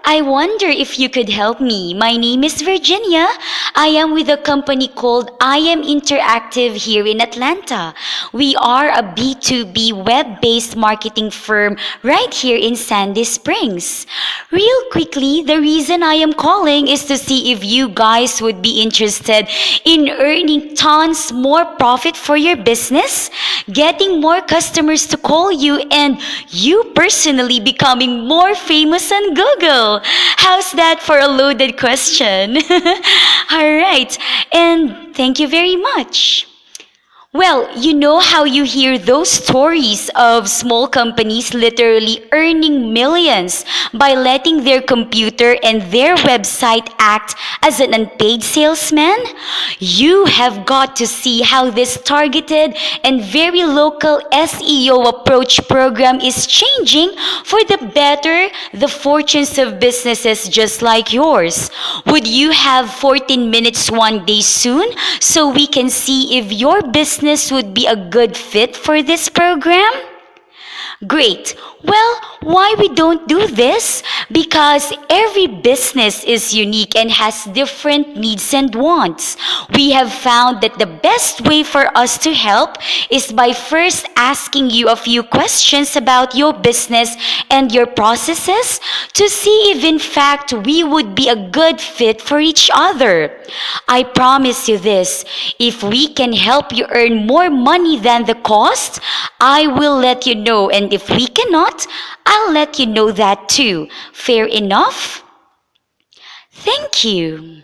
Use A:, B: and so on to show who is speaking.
A: I wonder if you could help me. My name is Virginia. I am with a company called I Am Interactive here in Atlanta. We are a B2B web-based marketing firm right here in Sandy Springs. Real quickly, the reason I am calling is to see if you guys would be interested in earning tons more profit for your business, getting more customers to call you, and you personally becoming more famous on Google. How's that for a loaded question? All right, and thank you very much. Well, you know how you hear those stories of small companies literally earning millions by letting their computer and their website act as an unpaid salesman? You have got to see how this targeted and very local SEO approach program is changing for the better the fortunes of businesses just like yours. Would you have 14 minutes one day soon so we can see if your business would be a good fit for this program? Great. Well, why we don't do this? Because every business is unique and has different needs and wants. We have found that the best way for us to help is by first asking you a few questions about your business and your processes to see if in fact we would be a good fit for each other. I promise you this, if we can help you earn more money than the cost, I will let you know, and if we cannot, I'll let you know that too. Fair enough? Thank you.